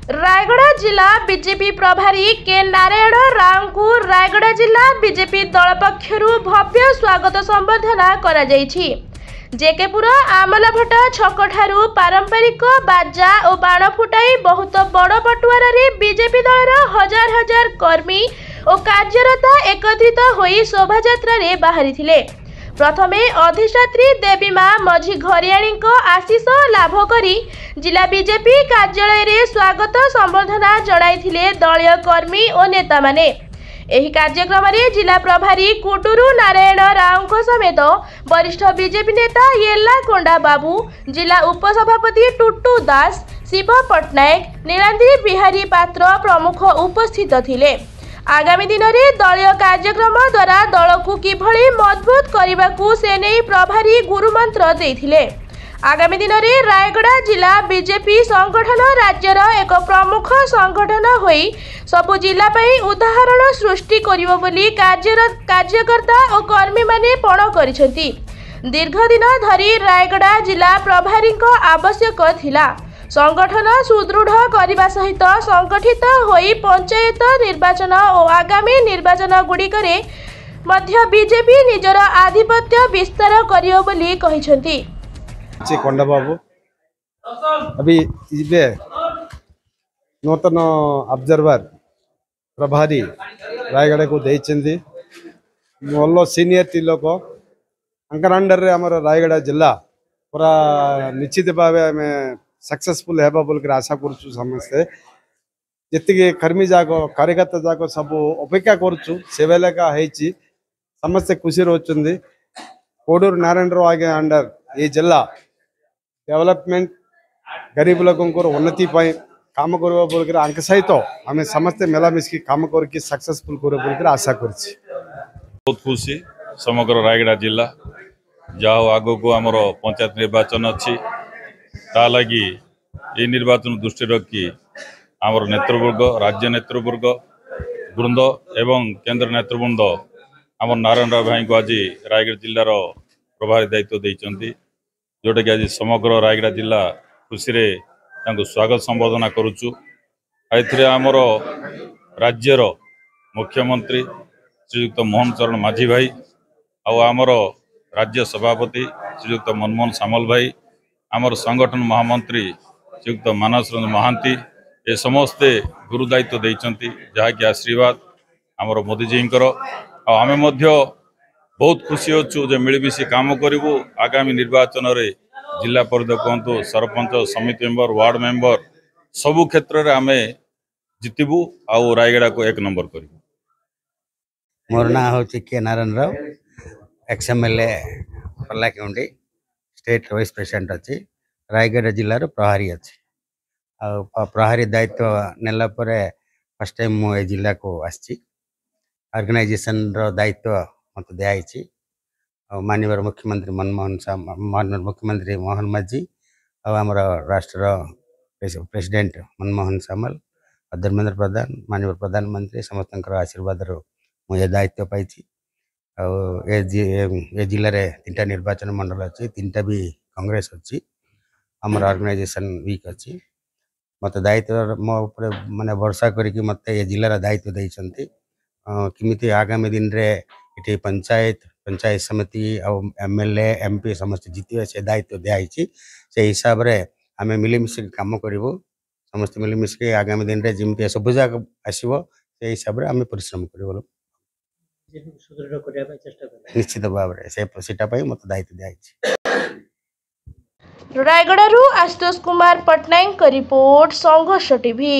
रायगढ़ जिला बीजेपी प्रभारी के नारायण राव को रायगढ़ जिला बीजेपी दल पक्षर भव्य स्वागत संबर्धना करा जायछि। जेकेपुर आमलाभट छक ठारू पारंपरिक बाजा और बाण फुटाई बहुत बड़ पटुआर बीजेपी दलर हजार हजार कर्मी और कार्यरता एकत्रित होई शोभायात्रा रे बाहरी थिले। प्रथमे अधिष्ठात्री देवी मां मझी घरियाणी आशीष लाभ करी जिला बीजेपी कार्यालय रे स्वागत संबर्धना जणाइथिले दलीय कर्मी और नेता माने। एही कार्यक्रम रे जिला प्रभारी कुटुरु नारायण राव समेत वरिष्ठ बीजेपी नेता येल्लाकोंडा बाबू, जिला उपसभापति टुटू दास, शिव पट्टनायक, नीलाद्री बिहारी पात्र प्रमुख उपस्थित थिले। आगामी दिन में दलीय कार्यक्रम द्वारा दल को किभली मजबूत करने को से नहीं प्रभारी गुरुमंत्र देथिले। आगामी दिन में रायगढ़ जिला बीजेपी संगठन राज्यर एक प्रमुख संगठन होई सबु जिला उदाहरण सृष्टि करिवो बोली कार्यकर्ता और कर्मी माने पण करिसेंती। दीर्घ दिन धरी रायगढ़ जिला प्रभारी आवश्यक थिला। संगठन सुदृढ़ करने सहित संगठित होई पंचायत निर्वाचन और आगामी निर्वाचन गुड़िकरे मध्य बीजेपी निजर आधिपत्य विस्तार करियो बोली कहिसेंती। कोंडा बाबू अभी इबे नूतन ऑब्जर्वर प्रभारी रायगढ़ को देइचंदी मोल्लो सीनियर लोक अंकर अंडर रे हमर रायगढ़ जिला पूरा निश्चित भाव में सक्सेसफुल हेबा बोल के आशा करछु। समस्ते जति कर्मी जाक कार्यकर्ता जाक सब अपेक्षा करछु से बेले का हेची समस्ते खुशी रोचंदी। कोडूर नारायण राव आगे अंडर ये जिला डेवलपमेंट गरीब लोगों को उन्नति पाई काम करवा बोल के अंक सहित आम समस्ते मेला मिसकी काम करके सक्सेसफुल कर बोल के आशा करछि। बहुत खुशी समग्र रायगढ़ जिला जाओ आगो को आमर पंचायत निर्वाचन अच्छी लगी ये निर्वाचन दृष्टि रखी आमर नेतृवर्ग राज्य नेतृवर्ग वृंद एवं केंद्र नेतृवृंद आम नारायण राव भाई को आज रायगढ़ जिलार प्रभारी दायित्व देइचंती, जोटा कि आज समग्र रायगढ़ जिला खुशी रे स्वागत संबोधना करुचु। एथिरे आमर राज्यर मुख्यमंत्री श्रीयुक्त मोहन चरण माझी भाई आमर राज्य सभापति श्रीयुक्त मनमोहन सामल भाई, आमर संगठन महामंत्री श्रीयुक्त मानस रंजन महांती ए समस्ते गुरु दायित्व देइचंती, जहाँकि आशीर्वाद आमर मोदी जी आमे मध्य बहुत खुशी अच्छु जे मिलमिशी काम करूँ। आगामी निर्वाचन रे जिला परिषद कहतु सरपंच समिति मेंबर वार्ड मेंबर सबु क्षेत्र रे आमे जितबू आउ रायगढ़ को 1 नंबर करूँ। मोर ना हूँ के नारायण राव एक्सएमएलए पल्लाकेउंडी स्टेट वाइस प्रेसिडेंट अच्छी रायगढ़ जिलार प्रभारी अच्छी प्रभारी दायित्व नेला परे फर्स्ट टाइम मु जिला को आसी ऑर्गेनाइजेशन रो दायित्व मत दिखाई। माननीय मुख्यमंत्री मुख्यमंत्री मोहन माझी आमर राष्ट्र प्रेसिडेंट मनमोहन सामल धर्मेंद्र प्रधान माननीय प्रधानमंत्री समस्त आशीर्वाद मुझे दायित्व पाई। ए जिले में 3टा निर्वाचन मंडल अच्छी 3टा भी कांग्रेस अच्छी आमर ऑर्गेनाइजेशन वीक अच्छी मत दायित्व मो माने भरोसा करके मत ये जिलार दायित्व देइचंती। किमिति आगामी दिन रे इठी पंचायत समिति और एमएलए एमपी समस्त जीतवे से दायित्व दिखाई। से हिसाब रे आमे मिलिमिशि काम करिवो समस्त मिलिमिशि आगामी दिन रे जिमते सब जाग आसीबो से हिसाब रे आमे परिश्रम करिवो निश्चित भाव से मत दायित्व दिखाई। रायगढ़ आशुतोष कुमार पट्टनायक रिपोर्ट संघर्ष टीवी।